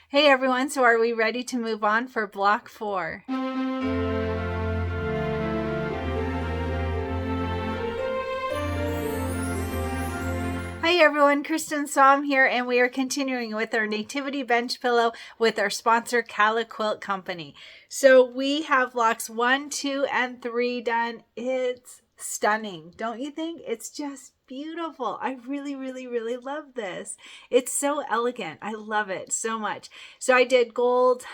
Hey everyone, so are we ready to move on for block 4? Hi everyone, Cristin here, and we are continuing with our Nativity Bench Pillow with our sponsor, Cala Quilt Company. So we have blocks 1, 2, and 3 done. It's stunning, don't you think? It's just beautiful. I really love this. It's so elegant. I love it so much. So I did gold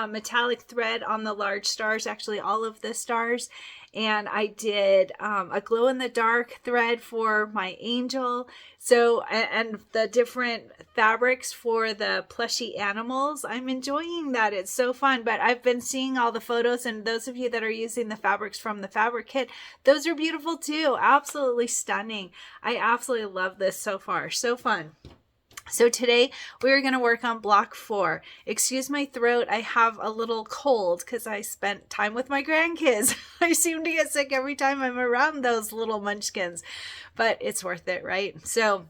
metallic thread on the large stars, actually all of the stars. And I did a glow-in-the-dark thread for my angel. So, and the different fabrics for the plushy animals. I'm enjoying that. It's so fun. But I've been seeing all the photos, and those of you that are using the fabrics from the fabric kit, those are beautiful too. Absolutely stunning. I absolutely love this so far. So fun. So today we're going to work on block 4. Excuse my throat. I have a little cold because I spent time with my grandkids. I seem to get sick every time I'm around those little munchkins, but it's worth it, right? So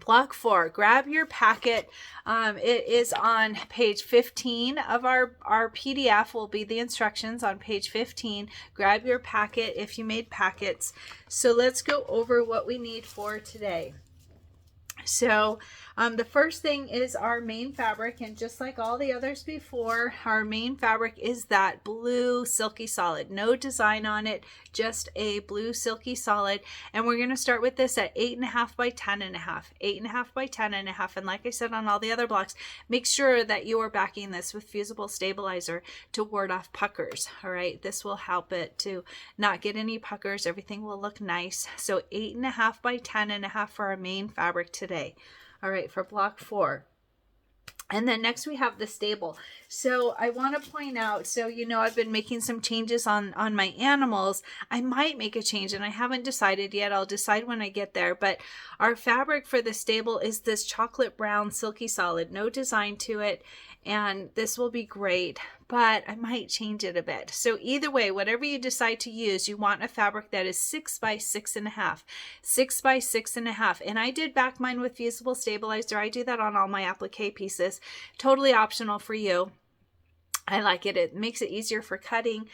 block 4, grab your packet. It is on page 15 of our PDF will be the instructions on page 15. Grab your packet if you made packets. So let's go over what we need for today. So the first thing is our main fabric, and just like all the others before, our main fabric is that blue silky solid. No design on it, just a blue silky solid. And we're going to start with this at 8.5 by 10.5, 8.5 by 10.5. And like I said on all the other blocks, make sure that you are backing this with fusible stabilizer to ward off puckers. All right, this will help it to not get any puckers. Everything will look nice. So 8.5 by 10.5 for our main fabric today. All right, for block 4. And then next we have the stable. So I want to point out, so you know I've been making some changes on my animals. I might make a change and I haven't decided yet. I'll decide when I get there. But our fabric for the stable is this chocolate brown silky solid. No design to it. And this will be great, but I might change it a bit. So either way, whatever you decide to use, you want a fabric that is 6 by 6.5, 6 by 6.5. And I did back mine with fusible stabilizer. I do that on all my applique pieces. Totally optional for you. I like it. It makes it easier for cutting.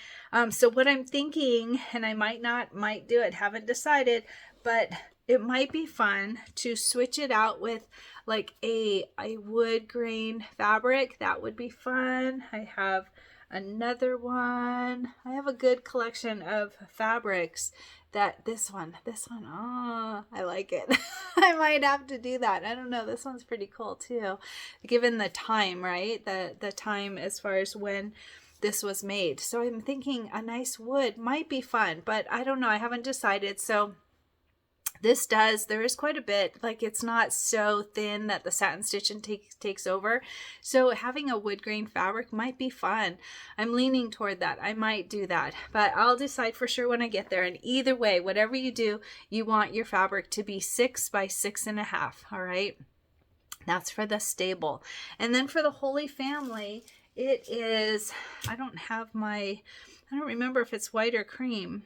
So what I'm thinking, and I might do it, haven't decided, but it might be fun to switch it out with like a wood grain fabric. That would be fun. I have another one. I have a good collection of fabrics that this one, oh, I like it. I might have to do that. I don't know. This one's pretty cool too, given the time, right? The time as far as when this was made. So I'm thinking a nice wood might be fun, but I don't know. I haven't decided. So there is quite a bit, like it's not so thin that the satin stitching takes over. So having a wood grain fabric might be fun. I'm leaning toward that. I might do that, but I'll decide for sure when I get there. And either way, whatever you do, you want your fabric to be 6 by 6.5. All right. That's for the stable. And then for the Holy Family, it is, I don't remember if it's white or cream.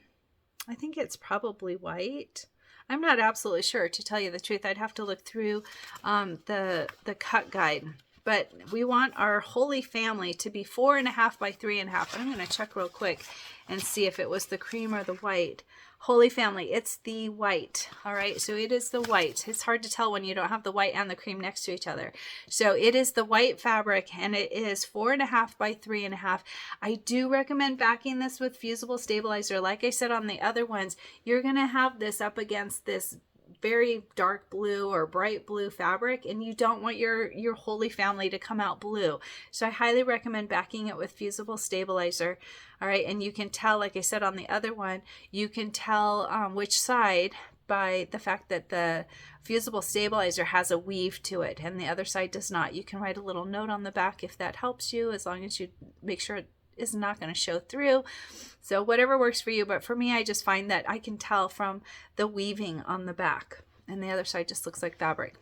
I think it's probably white. I'm not absolutely sure, to tell you the truth. I'd have to look through the cut guide. But we want our Holy Family to be 4.5 by 3.5. I'm going to check real quick and see if it was the cream or the white. Holy Family, it's the white. All right, so it is the white. It's hard to tell when you don't have the white and the cream next to each other. So it is the white fabric, and it is 4.5 by 3.5. I do recommend backing this with fusible stabilizer. Like I said on the other ones, you're going to have this up against this very dark blue or bright blue fabric, and you don't want your Holy Family to come out blue. So I highly recommend backing it with fusible stabilizer. All right, and you can tell, like I said on the other one, you can tell which side by the fact that the fusible stabilizer has a weave to it and the other side does not. You can write a little note on the back if that helps you, as long as you make sure it is not going to show through. So whatever works for you, but for me, I just find that I can tell from the weaving on the back, and the other side just looks like fabric.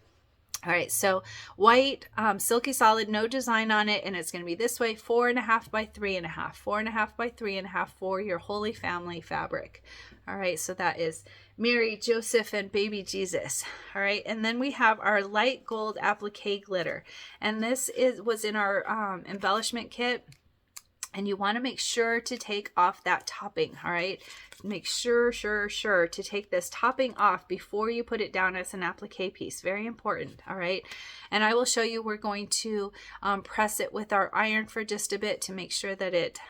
All right, so white, silky solid, no design on it, and it's going to be this way, 4.5 by 3.5, 4.5 by 3.5 for your Holy Family fabric. All right, so that is Mary, Joseph, and baby Jesus. All right, and then we have our light gold applique glitter, and this was in our embellishment kit. And you want to make sure to take off that topping, all right? Make sure to take this topping off before you put it down as an applique piece. Very important, all right? And I will show you, we're going to press it with our iron for just a bit to make sure that it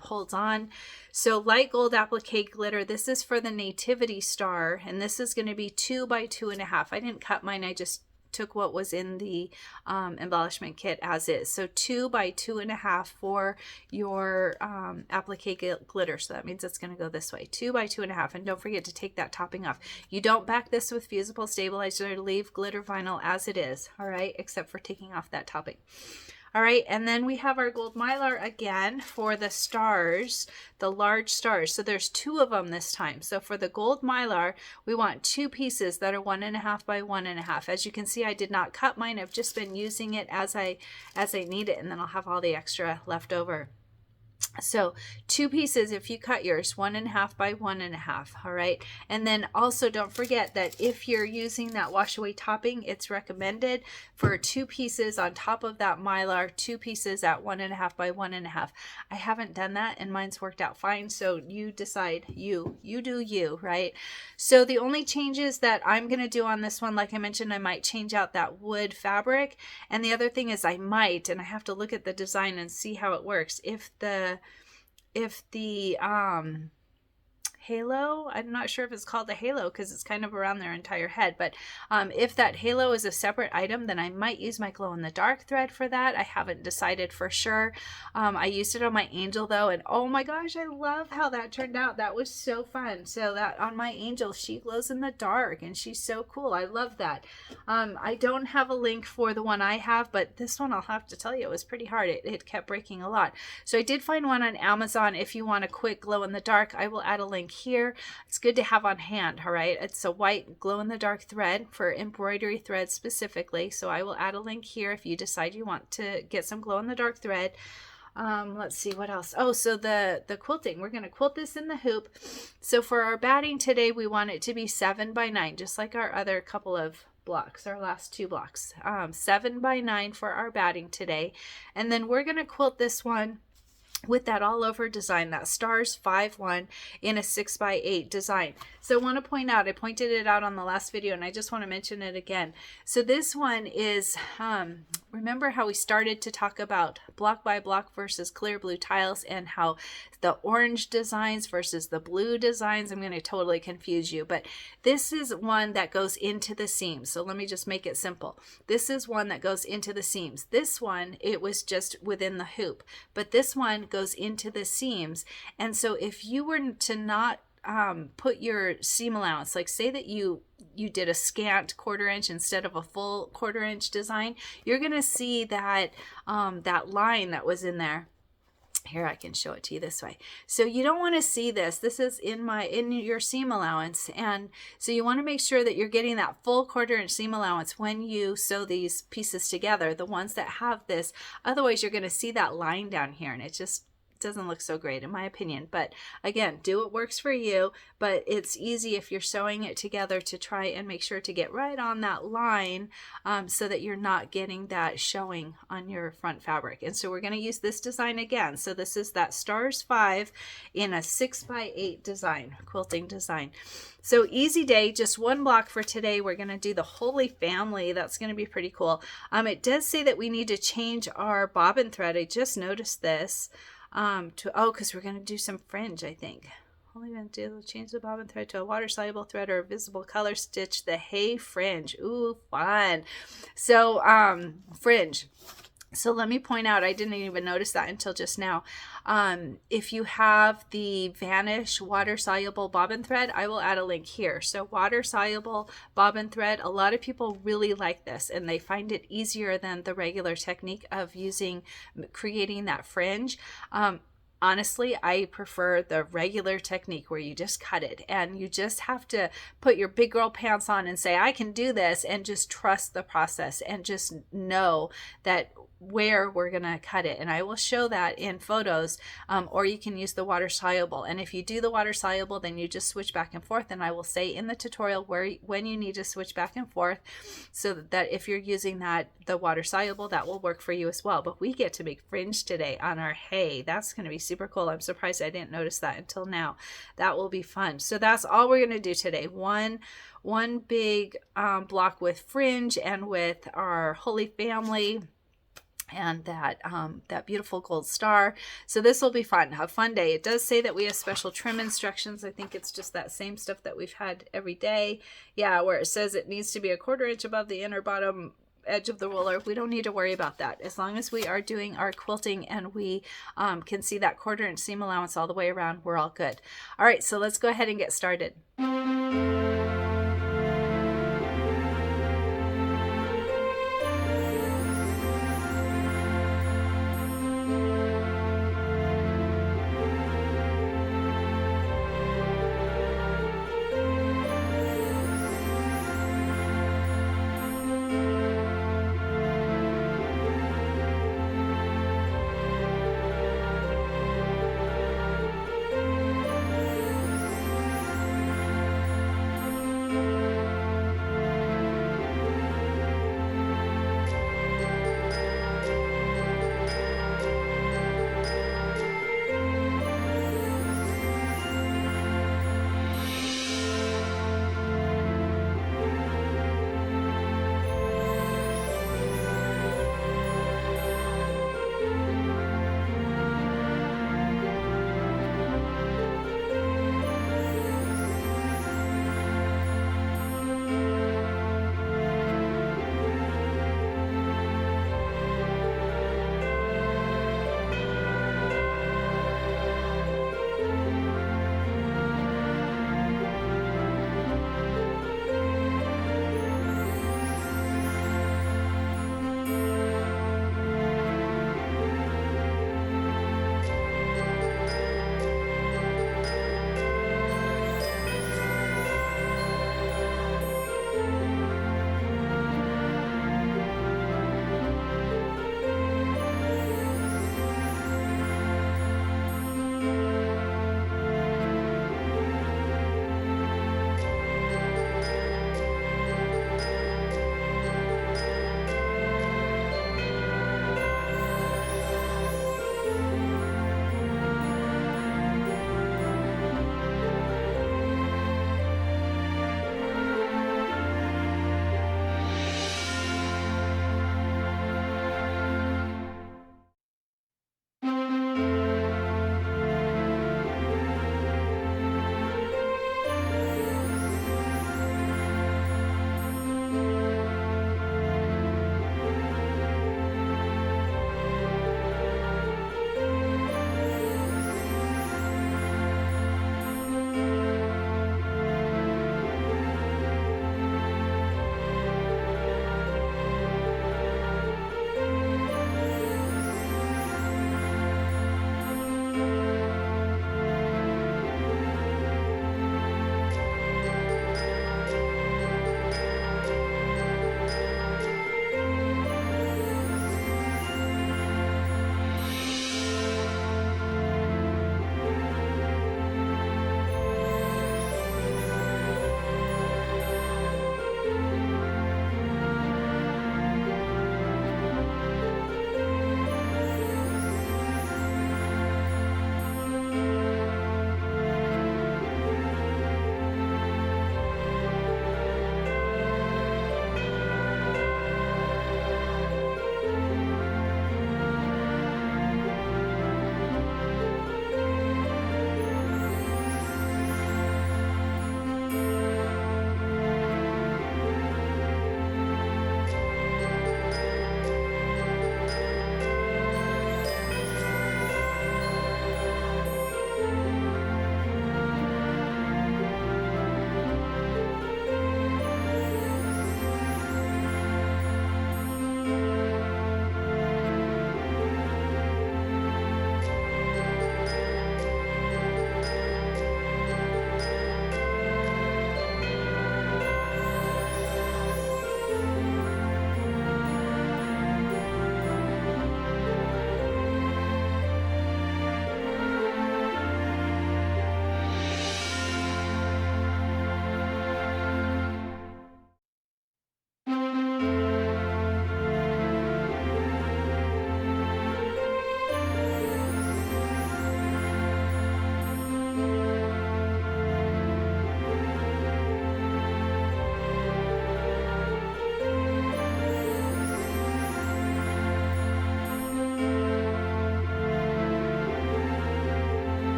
holds on. So light gold applique glitter, this is for the Nativity star, and this is going to be 2 by 2.5. I didn't cut mine, I just took what was in the embellishment kit as is. So 2 by 2.5 for your applique glitter. So that means it's going to go this way, 2 by 2.5. And don't forget to take that topping off. You don't back this with fusible stabilizer. Leave glitter vinyl as it is, all right, except for taking off that topping. All right, and then we have our gold mylar again for the stars, the large stars. So there's 2 of them this time. So for the gold mylar, we want 2 pieces that are 1.5 by 1.5. As you can see, I did not cut mine. I've just been using it as I need it, and then I'll have all the extra left over. So 2 pieces if you cut yours, 1.5 by 1.5. All right, and then also don't forget that if you're using that wash away topping, it's recommended for 2 pieces on top of that mylar, 2 pieces at 1.5 by 1.5. I haven't done that and mine's worked out fine, so you decide, you do you, right? So the only changes that I'm going to do on this one, like I mentioned, I might change out that wood fabric, and the other thing is I might, and I have to look at the design and see how it works, if the halo, I'm not sure if it's called a halo because it's kind of around their entire head, but if that halo is a separate item, then I might use my glow in the dark thread for that. I haven't decided for sure. I used it on my angel though, and oh my gosh, I love how that turned out. That was so fun. So that on my angel, she glows in the dark and she's so cool. I love that. I don't have a link for the one I have, but this one I'll have to tell you, it was pretty hard. It kept breaking a lot. So I did find one on Amazon. If you want a quick glow in the dark, I will add a link here. It's good to have on hand, all right? It's a white glow in the dark thread for embroidery thread specifically, so I will add a link here if you decide you want to get some glow in the dark thread. Let's see what else. Oh, so the quilting, we're going to quilt this in the hoop. So for our batting today, we want it to be 7 by 9, just like our other couple of blocks, our last 2 blocks. 7 by 9 for our batting today, and then we're going to quilt this one with that all over design, that stars 5-1 in a 6 by 8 design. So I want to point out, I pointed it out on the last video and I just want to mention it again. So this one is, remember how we started to talk about block by block versus clear blue tiles and how the orange designs versus the blue designs, I'm going to totally confuse you, but this is one that goes into the seams. So let me just make it simple. This is one that goes into the seams. This one, it was just within the hoop, but this one goes into the seams. And so if you were to not put your seam allowance, like say that you did a scant 1/4 inch instead of a full 1/4 inch design, you're going to see that that line that was in there. Here, I can show it to you this way. So you don't want to see this. This is in your seam allowance. And so you want to make sure that you're getting that full 1/4 inch seam allowance when you sew these pieces together, the ones that have this. Otherwise, you're going to see that line down here, and it just doesn't look so great in my opinion. But again, do what works for you, but it's easy if you're sewing it together to try and make sure to get right on that line so that you're not getting that showing on your front fabric. And so we're going to use this design again. So this is that stars 5 in a 6 by 8 design, quilting design. So easy day, just 1 block for today. We're going to do the Holy Family. That's going to be pretty cool. It does say that we need to change our bobbin thread. I just noticed this. Because we're going to do some fringe, I think. Only going to do change the bobbin thread to a water soluble thread or a visible color stitch the hay fringe. Ooh, fun. So fringe. So let me point out, I didn't even notice that until just now. If you have the Vanish water soluble bobbin thread, I will add a link here. So water soluble bobbin thread, a lot of people really like this and they find it easier than the regular technique of creating that fringe. Honestly, I prefer the regular technique where you just cut it, and you just have to put your big girl pants on and say, I can do this, and just trust the process and just know that where we're going to cut it. And I will show that in photos, or you can use the water soluble. And if you do the water soluble, then you just switch back and forth. And I will say in the tutorial when you need to switch back and forth, so that if you're using the water soluble, that will work for you as well. But we get to make fringe today on our hay. That's going to be super cool. I'm surprised I didn't notice that until now. That will be fun. So that's all we're going to do today. One big block with fringe and with our Holy Family and that beautiful gold star. So this will be fun. Have a fun day. It does say that we have special trim instructions. I think it's just that same stuff that we've had every day. Yeah, where it says it needs to be a 1/4 inch above the inner bottom edge of the roller. We don't need to worry about that. As long as we are doing our quilting and we can see that 1/4 inch seam allowance all the way around, we're all good. All right, so let's go ahead and get started.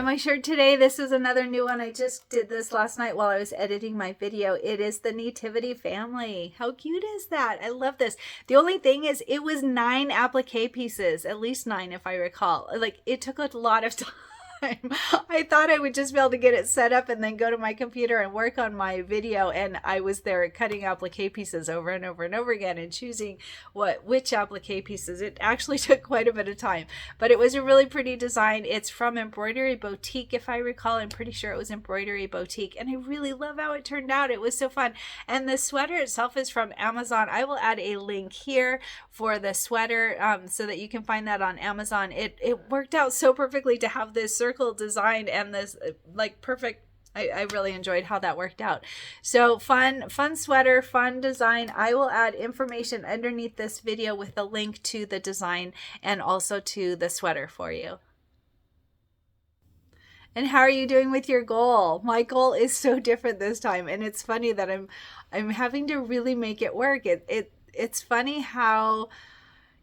And my shirt today, this is another new one. I just did this last night while I was editing my video. It is the Nativity family. How cute is that? I love this. The only thing is it was 9 applique pieces, at least 9 if I recall. Like, it took a lot of time. I thought I would just be able to get it set up and then go to my computer and work on my video, and I was there cutting applique pieces over and over and over again and choosing which applique pieces. It actually took quite a bit of time, but it was a really pretty design. It's from Embroidery Boutique, if I recall. I'm pretty sure it was Embroidery Boutique, and I really love how it turned out. It was so fun. And the sweater itself is from Amazon. I will add a link here for the sweater so that you can find that on Amazon. It worked out so perfectly to have this circle design and this like perfect. I really enjoyed how that worked out. So fun sweater, fun design. I will add information underneath this video with a link to the design and also to the sweater for you. And how are you doing with your goal? My goal is so different this time, and it's funny that I'm having to really make it work. It's funny how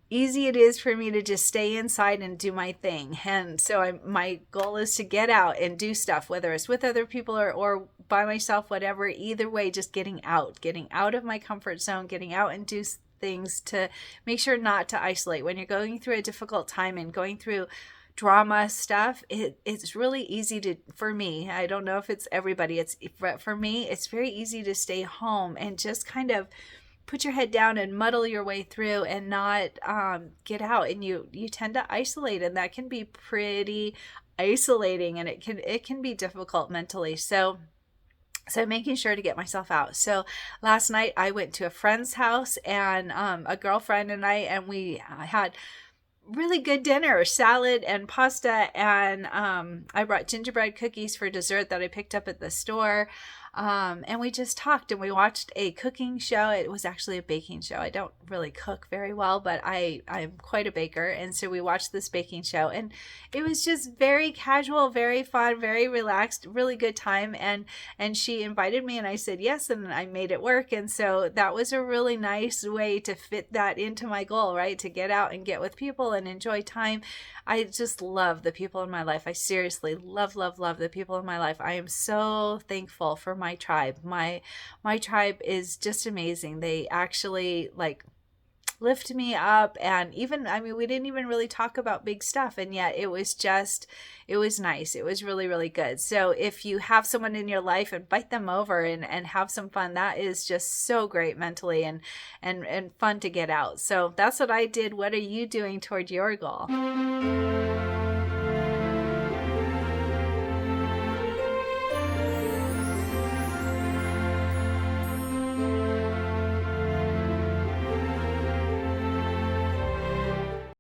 easy it is for me to just stay inside and do my thing. And so my goal is to get out and do stuff, whether it's with other people or by myself, whatever. Either way, just getting out of my comfort zone, getting out and do things to make sure not to isolate. When you're going through a difficult time and going through drama stuff, it's really easy for me, I don't know if it's everybody, for me, it's very easy to stay home and just kind of put your head down and muddle your way through and not get out, and you tend to isolate, and that can be pretty isolating, and it can be difficult mentally. So making sure to get myself out. So last night I went to a friend's house, and a girlfriend and we had really good dinner, salad and pasta, and I brought gingerbread cookies for dessert that I picked up at the store. And we just talked and we watched a cooking show. It was actually a baking show. I don't really cook very well, but I'm quite a baker. And so we watched this baking show, and it was just very casual, very fun, very relaxed, really good time. And she invited me, and I said yes, and I made it work. And so that was a really nice way to fit that into my goal, right? To get out and get with people and enjoy time. I just love the people in my life. I seriously love the people in my life. I am so thankful for my tribe. My tribe is just amazing. They actually lift me up, and even, we didn't even really talk about big stuff, and yet it was nice. It was really, really good. So if you have someone in your life, invite them over and have some fun. That is just so great mentally and fun to get out. So that's what I did. What are you doing toward your goal?